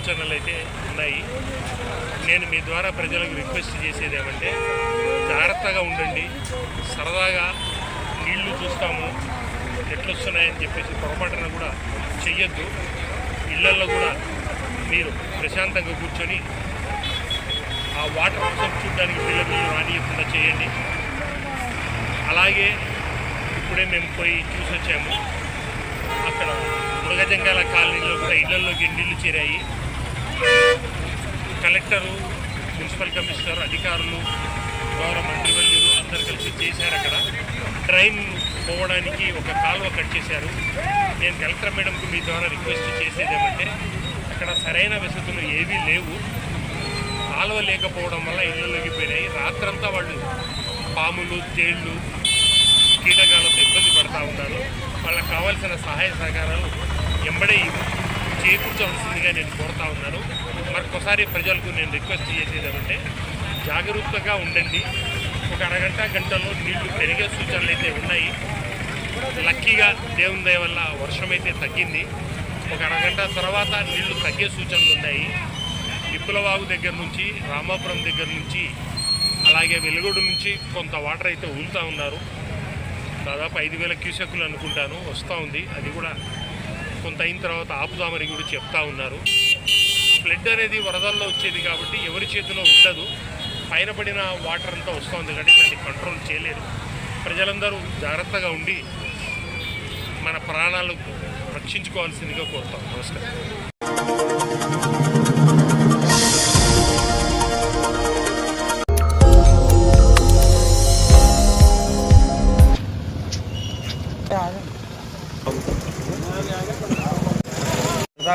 సూచనలు అయితే ఉన్నాయి. నేను మీ ద్వారా ప్రజలకు రిక్వెస్ట్ చేసేది ఏమంటే జాగ్రత్తగా ఉండండి. సరదాగా నీళ్లు చూస్తాము ఎట్లొస్తున్నాయని చెప్పేసి పొరపాటున కూడా చెయ్యొద్దు. ఇళ్లల్లో కూడా మీరు ప్రశాంతంగా కూర్చొని ఆ వాటర్ కోసం చూడడానికి పిల్లలు రానియకుండా చేయండి. అలాగే ఇప్పుడే మేము పోయి చూసి వచ్చాము. అక్కడ మృగజంగాల కాలనీలో కూడా ఇళ్లలోకి నీళ్లు చేరాయి. కలెక్టరు, మున్సిపల్ కమిషనర్, అధికారులు, గౌరవ మంత్రివర్యులు అందరు కలిసి చేశారు. అక్కడ డ్రైన్ పోవడానికి ఒక కాలువ కట్ చేశారు. నేను కలెక్టర్ మేడంకు మీ ద్వారా రిక్వెస్ట్ చేసేది ఏమంటే అక్కడ సరైన వసతులు ఏవీ లేవు. కాలువ లేకపోవడం వల్ల ఇళ్ళలోకి పోయినాయి. రాత్రంతా వాళ్ళు పాములు, తేళ్లు, కీటకాలతో ఇబ్బంది పడుతూ ఉన్నారు. వాళ్ళకి కావాల్సిన సహాయ సహకారాలు ఎంబడే చేకూర్చవలసిందిగా నేను కోరుతా ఉన్నాను. మరొకసారి ప్రజలకు నేను రిక్వెస్ట్ చేసేది ఏమంటే జాగ్రత్తగా ఉండండి. ఒక అరగంట గంటలో నీళ్లు పెరిగే సూచనలు అయితే ఉన్నాయి. లక్కీగా దేవుని దయ వల్ల వర్షం అయితే తగ్గింది. ఒక అరగంట తర్వాత నీళ్లు తగ్గే సూచనలు ఉన్నాయి. విప్పులవాగు దగ్గర నుంచి, రామాపురం దగ్గర నుంచి, అలాగే వెలుగొండ నుంచి కొంత వాటర్ అయితే ఊలుతూ ఉన్నారు. దాదాపు 5,000 క్యూసెక్కులు అనుకుంటాను వస్తూ ఉంది. అది కూడా కొంత అయిన తర్వాత ఆపుదామని కూడా చెప్తా ఉన్నారు. ఫ్లడ్ అనేది వరదల్లో వచ్చేది కాబట్టి ఎవరి చేతిలో ఉండదు. పైన పడిన వాటర్ అంతా వస్తుంది కాబట్టి దాన్ని కంట్రోల్ చేయలేరు. ప్రజలందరూ జాగ్రత్తగా ఉండి మన ప్రాణాలు రక్షించుకోవాల్సిందిగా కోరుతాం. నమస్కారం.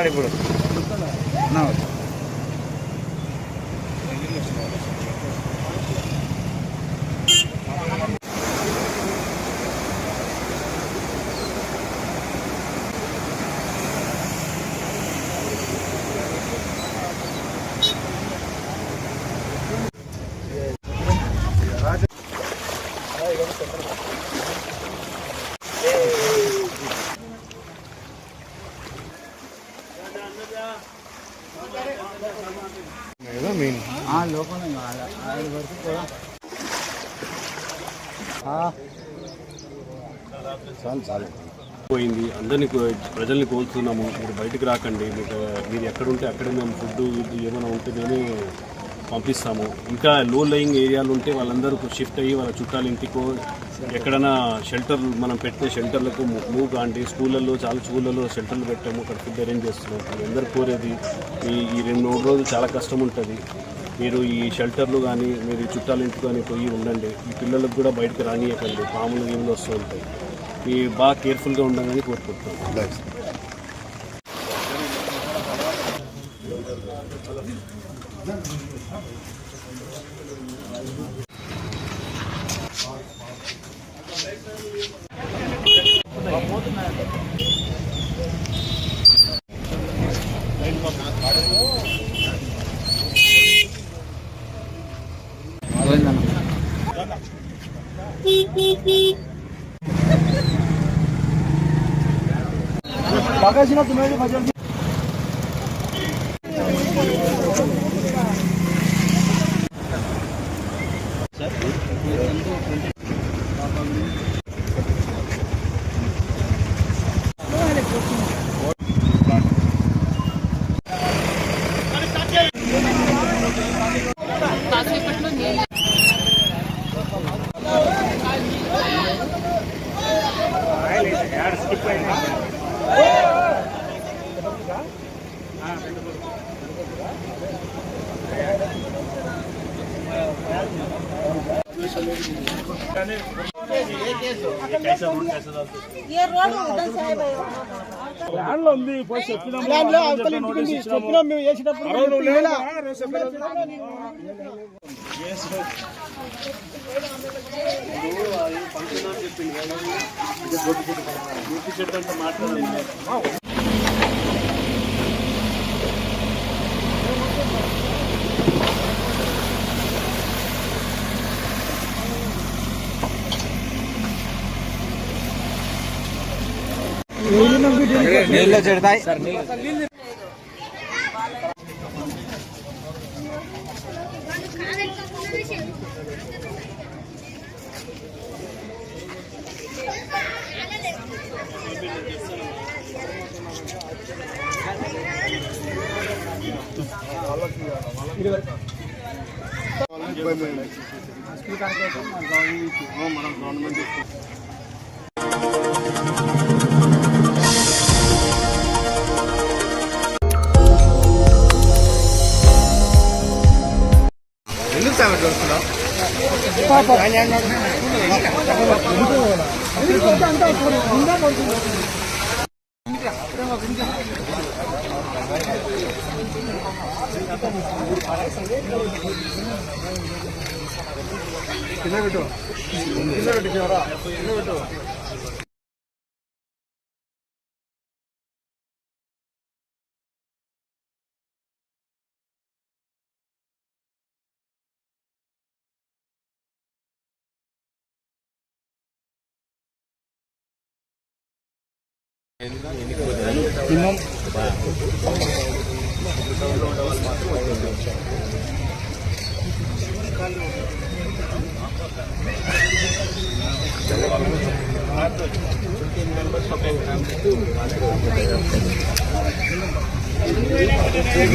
ఇప్పుడు పోయింది. అందరినీ ప్రజల్ని కోరుతున్నాము, మీరు బయటకు రాకండి. మీరు ఎక్కడుంటే అక్కడే మేము ఫుడ్ ఏమైనా ఉంటే మేమే పంపిస్తాము. ఇంకా లో లయింగ్ ఏరియాలు ఉంటే వాళ్ళందరూ షిఫ్ట్ అయ్యి వాళ్ళ చుట్టాల ఇంటికో ఎక్కడైనా షెల్టర్ మనం పెట్టే షెల్టర్లకు మూవ్ కాండి. చాలా స్కూళ్ళలో షెల్టర్లు పెట్టాము, అక్కడ ఫుడ్ అరేంజ్ చేస్తున్నాం. అందరూ కోరేది ఈ 2-3 రోజులు చాలా కష్టం ఉంటుంది. మీరు ఈ షెల్టర్లు కానీ మీరు ఈ చుట్టాల ఇంటికి కానీ పోయి ఉండండి. ఈ పిల్లలకు కూడా బయటకు రానియకండి, పాములు గీములు వస్తూ ఉంటాయి. ఈ బాగా కేర్ఫుల్గా ఉండాలని కోరుకుంటున్నాం. bagajnya tuh meja macam ये रोड उधर से है भाई ప్లాన్ లో ఉంది. ప్లాన్ లో అవతల ఇంటికి చెప్పినా మేము వేసేటప్పుడు నీళ్ళు చెడతాయి.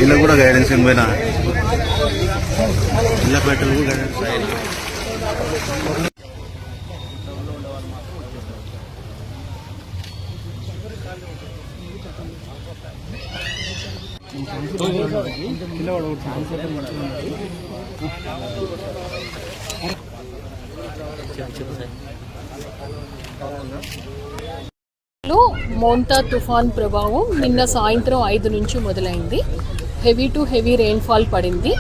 ఇలా కూడా గైడెన్స్ ఏం పోయినా ఇలా పెట్టలు గైడెన్స్ మోంతా తుఫాన్ ప్రభావం నిన్న సాయంత్రం 5 నుంచి మొదలైంది. హెవీ టు హెవీ రెయిన్ఫాల్ పడింది.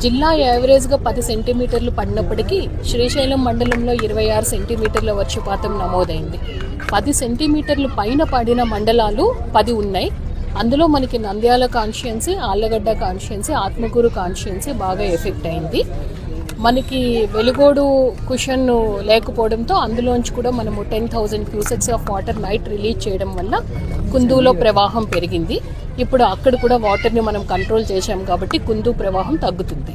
జిల్లా యావరేజ్గా 10 సెంటీమీటర్లు పడినప్పటికీ శ్రీశైలం మండలంలో 26 సెంటీమీటర్ల వర్షపాతం నమోదైంది. 10 సెంటీమీటర్లు పైన పడిన మండలాలు 10 ఉన్నాయి. అందులో మనకి Nandyal constituency, Allagadda constituency, Atmakur constituency బాగా ఎఫెక్ట్ అయింది. మనకి వెలుగోడు కుషన్ లేకపోవడంతో అందులోంచి కూడా మనము 10,000 cusecs of water night release చేయడం వల్ల కుందులో ప్రవాహం పెరిగింది. ఇప్పుడు అక్కడ కూడా వాటర్ని మనం కంట్రోల్ చేశాం కాబట్టి కుందు ప్రవాహం తగ్గుతుంది.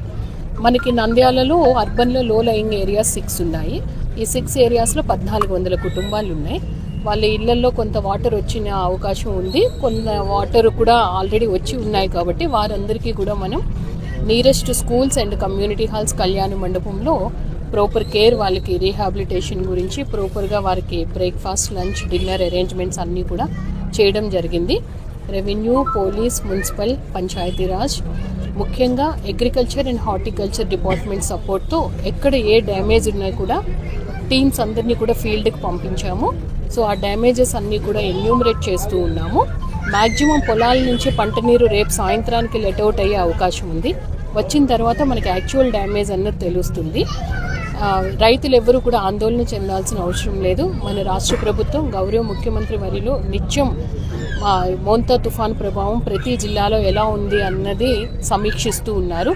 మనకి నంద్యాలలో అర్బన్లో లో లయింగ్ ఏరియాస్ 6 ఉన్నాయి. ఈ 6 ఏరియాస్లో 1400 కుటుంబాలు ఉన్నాయి. వాళ్ళ ఇళ్లలో కొంత వాటర్ వచ్చిన అవకాశం ఉంది. కొంత వాటర్ కూడా ఆల్రెడీ వచ్చి ఉన్నాయి కాబట్టి వారందరికీ కూడా మనం nearest schools and community halls కళ్యాణ మండపంలో ప్రాపర్ కేర్, వాళ్ళకి రీహాబిలిటేషన్ గురించి ప్రాపర్గా వారికి బ్రేక్ఫాస్ట్, లంచ్, డిన్నర్ అరేంజ్మెంట్స్ అన్నీ కూడా చేయడం జరిగింది. రెవెన్యూ, పోలీస్, మున్సిపల్, పంచాయతీరాజ్, ముఖ్యంగా అగ్రికల్చర్ అండ్ హార్టికల్చర్ డిపార్ట్మెంట్ సపోర్ట్తో ఎక్కడ ఏ డ్యామేజ్ ఉన్నా కూడా టీమ్స్ అందరినీ కూడా ఫీల్డ్కి పంపించాము. సో ఆ డ్యామేజెస్ అన్నీ కూడా ఎన్యూమరేట్ చేస్తూ ఉన్నాము. మ్యాక్సిమం పొలాల నుంచి పంట నీరు రేపు సాయంత్రానికి లెట్అవుట్ అయ్యే అవకాశం ఉంది. వచ్చిన తర్వాత మనకి యాక్చువల్ డ్యామేజ్ అన్నది తెలుస్తుంది. రైతులు ఎవరు కూడా ఆందోళన చెందాల్సిన అవసరం లేదు. మన రాష్ట్ర ప్రభుత్వం గౌరవ ముఖ్యమంత్రి వర్యులు నిత్యం మోంతా తుఫాన్ ప్రభావం ప్రతి జిల్లాలో ఎలా ఉంది అన్నది సమీక్షిస్తూ ఉన్నారు.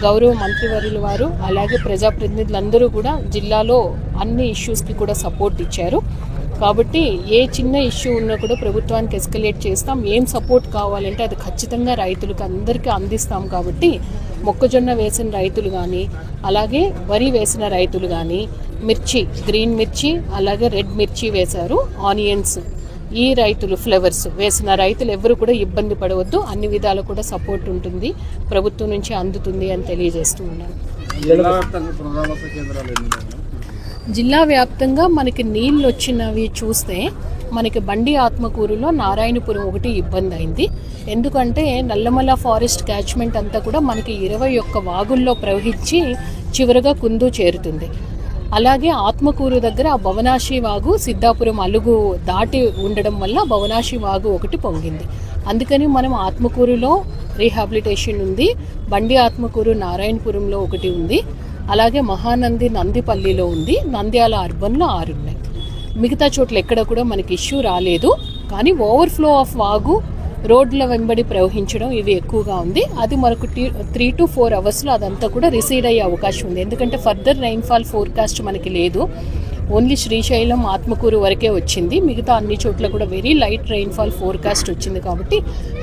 గౌరవ మంత్రివర్యుల వారు అలాగే ప్రజాప్రతినిధులందరూ కూడా జిల్లాలో అన్ని ఇష్యూస్కి కూడా సపోర్ట్ ఇచ్చారు. కాబట్టి ఏ చిన్న ఇష్యూ ఉన్నా కూడా ప్రభుత్వానికి ఎస్కలేట్ చేస్తాం. ఏం సపోర్ట్ కావాలంటే అది ఖచ్చితంగా రైతులకు అందరికీ అందిస్తాం. కాబట్టి మొక్కజొన్న వేసిన రైతులు కానీ, అలాగే వరి వేసిన రైతులు కానీ, మిర్చి, గ్రీన్ మిర్చి, అలాగే రెడ్ మిర్చి వేశారు, ఆనియన్స్, ఈ రైతులు ఫ్లవర్స్ వేసిన రైతులు ఎవరు కూడా ఇబ్బంది పడవద్దు. అన్ని విధాలు కూడా సపోర్ట్ ఉంటుంది, ప్రభుత్వం నుంచి అందుతుంది అని తెలియజేస్తూ ఉన్నాను. జిల్లా వ్యాప్తంగా మనకి నీళ్ళు వచ్చినవి చూస్తే మనకి బండి ఆత్మకూరులో నారాయణపురం ఒకటి ఇబ్బంది అయింది. ఎందుకంటే నల్లమల ఫారెస్ట్ క్యాచ్మెంట్ అంతా కూడా మనకి 21 వాగుల్లో ప్రవహించి చివరగా కుందు చేరుతుంది. అలాగే ఆత్మకూరు దగ్గర భవనాశి వాగు సిద్ధాపురం అలుగు దాటి ఉండడం వల్ల భవనాశి వాగు ఒకటి పొంగింది. అందుకని మనం ఆత్మకూరులో రీహాబిలిటేషన్ ఉంది, బండి ఆత్మకూరు నారాయణపురంలో ఒకటి ఉంది, అలాగే మహానంది నందిపల్లిలో ఉంది, నంద్యాల అర్బన్లో 6 ఉన్నాయి. మిగతా చోట్ల ఎక్కడ కూడా మనకి ఇష్యూ రాలేదు. కానీ ఓవర్ఫ్లో ఆఫ్ వాగు రోడ్ల వెంబడి ప్రవహించడం ఇవి ఎక్కువగా ఉంది. అది మనకు 3 to 4 అవర్స్లో అదంతా కూడా రిసీడ్ అయ్యే అవకాశం ఉంది. ఎందుకంటే ఫర్దర్ రైన్ఫాల్ ఫోర్కాస్ట్ మనకి లేదు. ఓన్లీ శ్రీశైలం, ఆత్మకూరు వరకే వచ్చింది. మిగతా అన్ని చోట్ల కూడా వెరీ లైట్ రైన్ఫాల్ ఫోర్కాస్ట్ వచ్చింది కాబట్టి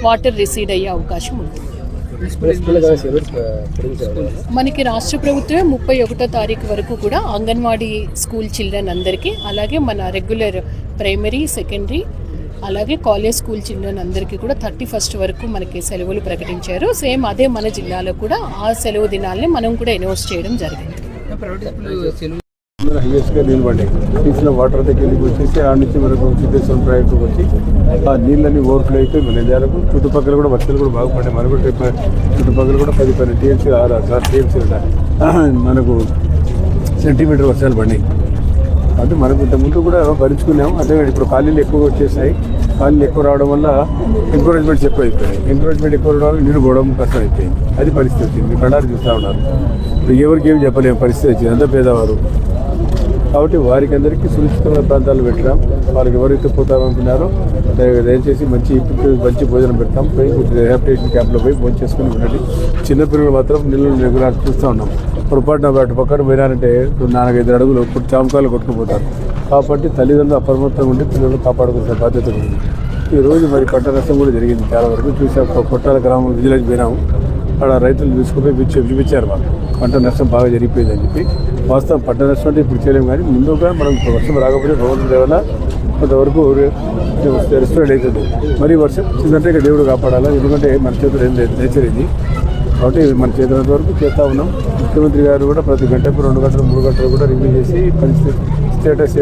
వాటర్ రిసీడ్ అయ్యే అవకాశం ఉంది. మనకి రాష్ట్ర ప్రభుత్వమే 31వ తారీఖు వరకు కూడా అంగన్వాడీ స్కూల్ చిల్డ్రన్ అందరికీ, అలాగే మన రెగ్యులర్ ప్రైమరీ, సెకండరీ, అలాగే కాలేజ్ స్కూల్ చిల్డ్రన్ అందరికీ కూడా 31st వరకు మనకి సెలవులు ప్రకటించారు. సేమ్ అదే మన జిల్లాలో కూడా ఆ సెలవు దినాల్ని మనం కూడా అనౌన్స్ చేయడం జరిగింది. హైయెస్ట్గా నీళ్ళు పడ్డాయి. తీసిన వాటర్ దగ్గర వెళ్ళి వచ్చేసి ఆ నుంచి మనకు సిద్ధేశ్వరం ప్రాజెక్టుకు వచ్చి ఆ నీళ్ళని ఓవర్ఫ్లో అయితే మన ఏరియాలకు చుట్టుపక్కల కూడా వర్షాలు కూడా బాగుపడ్డాయి. మనకు చుట్టుపక్కల కూడా 10 టీఎంసీ 6 టీఎంసీ మనకు సెంటీమీటర్ వర్షాలు పడినాయి. అంటే మనకు ఇంతకుముందు కూడా భరించుకున్నాము. అదే ఇప్పుడు ఖాళీలు ఎక్కువ వచ్చేసాయి. ఖాళీలు ఎక్కువ రావడం వల్ల ఎంకరేజ్మెంట్స్ ఎక్కువ అయిపోయాయి. ఎంకరేజ్మెంట్ ఎక్కువ రావడం వల్ల నీళ్ళు పోవడం కష్టం అయిపోయింది. అది పరిస్థితి వచ్చింది. మీరు కడారు చూస్తూ ఉన్నారు. ఇప్పుడు ఎవరికి ఏమి చెప్పలేము పరిస్థితి వచ్చింది. అంతా పేదవారు కాబట్టి వారికి అందరికీ సురక్షితమైన ప్రాంతాలు పెట్టడం, వారికి ఎవరైతే పోతామనుకున్నారో దయచేసి మంచి భోజనం పెడతాం. పోయి రిహాబిలిటేషన్ క్యాంప్లో పోయి భోజనం చేసుకుని ఉండండి. చిన్నపిల్లలు మాత్రం నీళ్ళు రెగ్యులర్ చూస్తూ ఉన్నాం. పొరపాటున అటు పక్కన పోయినారంటే 4-5 అడుగులు ఇప్పుడు చామకాలు కొట్టుకుపోతారు. కాబట్టి తల్లిదండ్రులు అప్రమత్తంగా ఉండి పిల్లలు కాపాడుకునే బాధ్యత ఉంది. ఈరోజు మరి పంట నష్టం కూడా జరిగింది. చాలా వరకు చూసాం. కొట్టాల గ్రామం విజిలెన్స్ పోయినాము. అక్కడ రైతులు తీసుకుపోయి చూపించారు. వాళ్ళు పంట నష్టం బాగా జరిగిపోయిందని చెప్పి. వాస్తవం పంట నష్టం అంటే ఇప్పుడు చేయలేము, కానీ ముందుగా మనం వర్షం రాకపోతే భగవంతుడి దేవల్ల కొంతవరకు రెస్టారెంట్ అవుతుంది. మరీ వర్షం వచ్చిందంటే ఇక దేవుడు కాపాడాలా, ఎందుకంటే మన చేతులు ఏం లేదు, నేచర్ ఇది. కాబట్టి మన చేతులంత వరకు చేస్తూ ఉన్నాం. ముఖ్యమంత్రి గారు కూడా ప్రతి గంటకు 2 గంటలు 3 గంటలు కూడా రివ్యూ చేసి స్టేటస్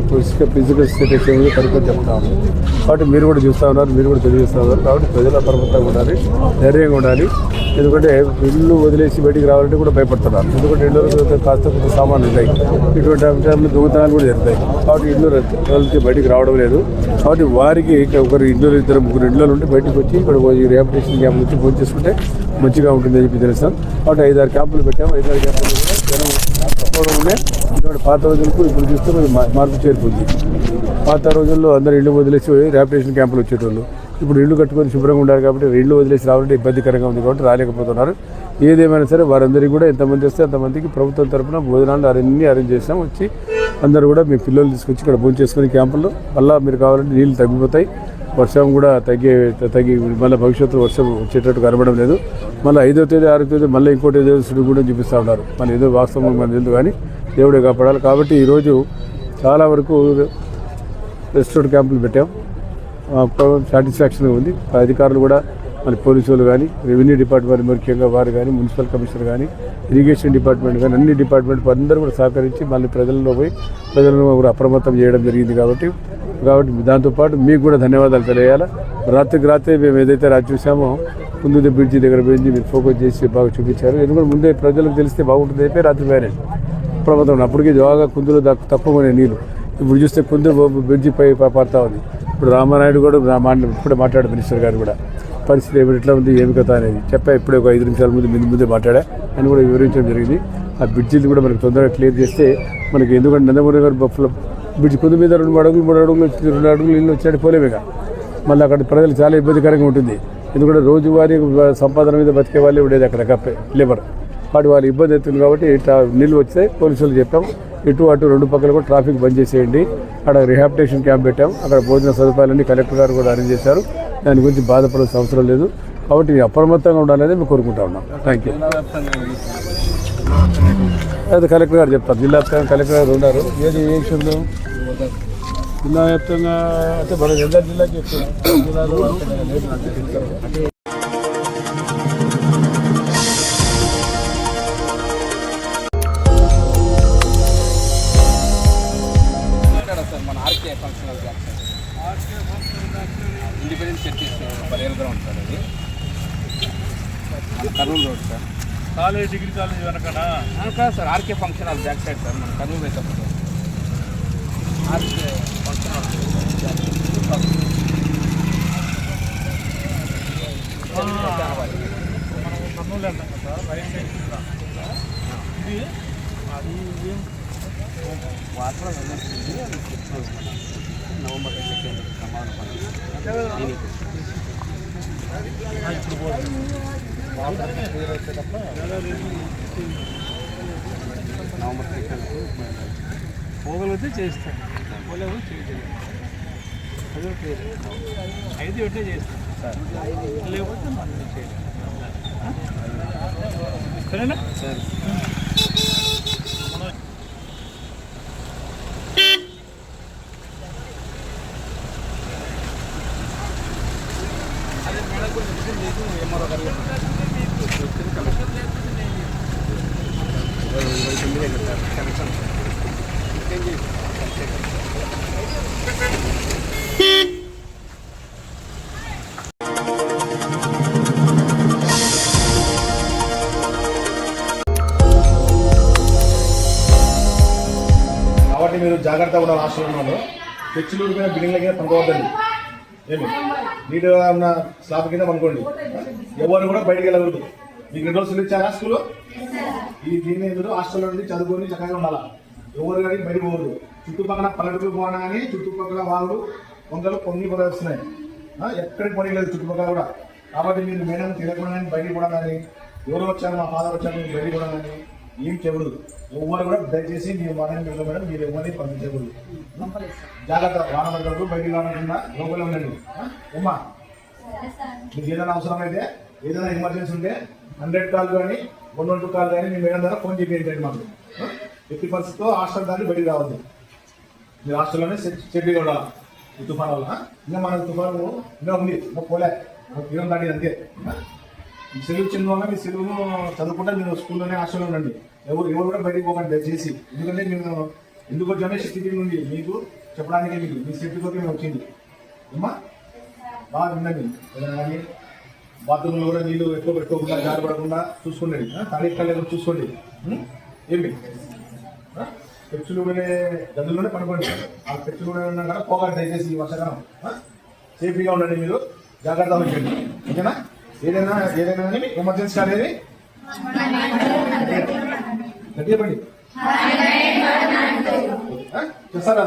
ఫిజికల్ స్టేటస్ ఏమి కనుక్కొని చెప్తా ఉన్నాం. కాబట్టి మీరు కూడా చూస్తూ ఉన్నారు, మీరు కూడా తెలియజేస్తూ ఉన్నారు. కాబట్టి ప్రజలు అప్రమత్తంగా ఉండాలి, ధైర్యంగా ఉండాలి. ఎందుకంటే ఇల్లు వదిలేసి బయటికి రావాలంటే కూడా భయపడుతున్నారు. ఎందుకంటే ఇళ్ళు కాస్త కొంత సామాన్లు ఉంటాయి. ఇటువంటి అంశాలు దొంగతనాలు కూడా జరుగుతాయి. కాబట్టి ఇల్లు వాళ్ళకి బయటికి రావడం లేదు. కాబట్టి వారికి ఒకరు 2-3 ఇళ్ళు ఉండి బయటకు వచ్చి ఇక్కడ రిహాబిలిటేషన్ క్యాంప్ నుంచి ఫోన్ చేసుకుంటే మంచిగా ఉంటుందని చెప్పి తెలుస్తాం. కాబట్టి 5-6 క్యాంపులు పెట్టాము. 5-6 క్యాంపులు కూడా జనం తక్కువగా ఉన్నాయి. ఎందుకంటే పాత రోజులకు ఇప్పుడు చూస్తే మార్పు చేరుకుంది. పాత రోజుల్లో అందరూ ఇళ్ళు వదిలేసి రిహాబిలిటేషన్ క్యాంపులు వచ్చేటోళ్ళు. ఇప్పుడు ఇళ్ళు కట్టుకొని శుభ్రంగా ఉండాలి. కాబట్టి ఇళ్ళు వదిలేసి రావాలంటే ఇబ్బందికరంగా ఉంది. కాబట్టి రాలేకపోతున్నారు. ఏదేమైనా సరే వారందరికీ కూడా ఎంతమంది వస్తే అంతమందికి ప్రభుత్వం తరఫున భోజనాలు అన్నీ అరేంజ్ చేస్తాం. వచ్చి అందరూ కూడా మీ పిల్లలు తీసుకొచ్చి ఇక్కడ భోజనం చేసుకునే క్యాంపుల్లో మళ్ళీ మీరు కావాలంటే నీళ్ళు తగ్గిపోతాయి. వర్షం కూడా తగ్గి మళ్ళీ భవిష్యత్తులో వర్షం వచ్చేటట్టు కనబడడం లేదు. మళ్ళీ 5వ తేదీ 6వ తేదీ మళ్ళీ ఇంకోటి ఏదో సుడు కూడా చూపిస్తూ ఉన్నారు. మన ఏదో వాస్తవం మనది ఎందుకు కానీ దేవుడే కాపాడాలి. కాబట్టి ఈరోజు చాలా వరకు రెస్టారెంట్ క్యాంపులు పెట్టాం. సాటిస్ఫాక్షన్గా ఉంది. అధికారులు కూడా మన పోలీసులు కానీ, రెవెన్యూ డిపార్ట్మెంట్ ముఖ్యంగా వారు కానీ, మున్సిపల్ కమిషనర్ కానీ, ఇరిగేషన్ డిపార్ట్మెంట్ కానీ అన్ని డిపార్ట్మెంట్ అందరూ కూడా సహకరించి మళ్ళీ ప్రజల్లో పోయి ప్రజలను కూడా అప్రమత్తం చేయడం జరిగింది. కాబట్టి దాంతోపాటు మీకు కూడా ధన్యవాదాలు తెలియాలి. రాత్రి మేము ఏదైతే చూసామో ముందు బ్రిడ్జి దగ్గర పోయింది, మీరు ఫోకస్ చేసి బాగా చూపించారు. ఎందుకంటే ముందే ప్రజలకు తెలిస్తే బాగుంటుంది అయిపోయి రాత్రి వేరే అప్రమత్తం. అప్పటికే బాగా కుందులు తక్కువనే నీళ్ళు. ఇప్పుడు చూస్తే కుందు బ్రిడ్జి పై పడతా ఉంది. ఇప్పుడు రామానాయుడు కూడా ఇప్పుడే మాట్లాడు మినిస్టర్ గారు కూడా పరిస్థితి ఎట్లా ఉంది ఏమి కథ అనేది చెప్పా. ఇప్పుడే ఒక 5 నిమిషాల ముందే మాట్లాడా అని కూడా వివరించడం జరిగింది. ఆ బ్రిడ్జిలు కూడా మనకు తొందరగా క్లియర్ చేస్తే మనకి, ఎందుకంటే నందమూరి గారు బ్రిడ్జి కుందు మీద 2 అడుగులు 3 అడుగులు 2 అడుగులు ఇల్లు వచ్చాడు పోలేమేగా. మళ్ళీ అక్కడ ప్రజలు చాలా ఇబ్బందికరంగా ఉంటుంది. ఎందుకంటే రోజువారీ సంపాదన మీద బతికే వాళ్ళు ఉండేది అక్కడ లేబర్. వాటి వాళ్ళు ఇబ్బంది అవుతుంది. కాబట్టి ఇట్లా నీళ్ళు వస్తే పోలీసులు చెప్పాం ఇటు అటు 2 పక్కల కూడా ట్రాఫిక్ బంద్ చేసేయండి. అక్కడ రిహాబిలిటేషన్ క్యాంప్ పెట్టాం. అక్కడ భోజన సదుపాయాలన్నీ కలెక్టర్ గారు కూడా అరేంజ్ చేశారు. దాని గురించి బాధపడాల్సిన అవసరం లేదు. కాబట్టి అప్రమత్తంగా ఉండాలని మేము కోరుకుంటా ఉన్నాం. Thank you. అదే కలెక్టర్ గారు చెప్తారు. జిల్లా వ్యాప్తంగా కలెక్టర్ గారు ఉన్నారు. ఏది ఏ విషయంలో జిల్లా వ్యాప్తంగా అంటే మన జిల్లాకి జిల్లాలో independent churches burial ground sir. అది Kurnool road sir. Degree college వెనకనా కాదు sir, RK function hall back side sir. మన కర్నూలు వేసేప్పుడు ఆర్కే ఫంక్షన్ హాల్ మనం కర్నూలు వెళ్తాం కదా రైట్ సైడ్. ఇది అది వాటర్ నవంబర్ 2 సమాధానం నవంబర్ 2 పోగలిగితే చేస్తాం, పోలేవు చేయలేదు. అది క్లియర్ 5 చేస్తాం సార్, లేకపోతే మనం చేయలేదు. సరేనా? కాబట్టి మీరు జాగ్రత్తగా ఉండాలి. హాస్టల్లో చర్చిలు మీద బిల్డింగ్ల కింద పనుకోవద్దండి. ఏమి నీట్ ఉన్న స్లాబ్ కింద పనుకోండి. ఎవరు కూడా బయటికి వెళ్ళకూడదు. మీకు 2 రోజులు ఇచ్చారా స్కూల్? దీని ఎదురు హాస్టల్లో నుండి చదువుకొని చక్కగా ఉండాలా. ఎవరు కానీ బయటకు పోకూడదు. చుట్టుపక్కల పల్లెటూరు పోనా కానీ చుట్టుపక్కల వాళ్ళు వందలు పొంగి వస్తున్నాయి. ఎక్కడికి పని లేదు చుట్టుపక్కల కూడా. కాబట్టి మీరు మేడం తిరగకుండా కానీ బయటికి కూడా కానీ ఎవరు వచ్చారు మా ఫాదర్ వచ్చారు మీరు బయటికి కూడా కానీ ఏం చేయకూడదు. ఎవరు కూడా దయచేసి మీరు మనని మేడం మీరు ఎవరిని పంపించకూడదు. జాగ్రత్త. వానబడ్డప్పుడు బయటికి రాకుండా లోపల ఉండండి. ఉమ్మా మీకు ఏదైనా అవసరం అయితే ఏదైనా ఎమర్జెన్సీ ఉంటే 100 కాల్ కానీ 112 కాల్ కానీ మీ మేడం ద్వారా ఫోన్ చేయండి. మాకు ఎట్టి పరిస్థితితో హాస్టల్ దాన్ని బయటికి రావద్దు. మీరు హాస్టల్లోనే సెటిల్గా ఉండాలి. ఈ తుఫాన్ వల్ల ఇంకా మన తుఫాను ఇంకా ఉంది. ఇంకా పోలే తీరం దాటి అంతే. ఈ సెలవు చిన్న వల్ల మీ సెలవును చదువుకుంటే మీరు స్కూల్లోనే హాస్టల్లో ఉండండి. ఎవరు కూడా బయటికి పోకండి దయచేసి. ఎందుకంటే మేము ఎందుకు వచ్చామే సిటీ నుండి మీకు చెప్పడానికి మీకు మీ సేఫ్టీ కొరకు మేము వచ్చింది. అమ్మా బాగా ఉండండి. కానీ బాత్రూంలో కూడా నీళ్ళు ఎక్కువ పెట్టుకోకుండా జారపడకుండా చూసుకోండి. ఖాళీ ఖాళీ చూసుకోండి. ఏమి పెచ్చులు గదుల్లోనే పనుకోండి. ఆ పెచ్చులు ఉన్నా కూడా పోగాలి దయచేసి. ఈ వర్షాకాలం సేఫ్టీగా ఉండండి. మీరు జాగ్రత్తగా ఉంచండి. ఓకేనా? ఏదైనా కానీ ఎమర్జెన్సీ అనేది గట్టిగా పడి చేస్తారా?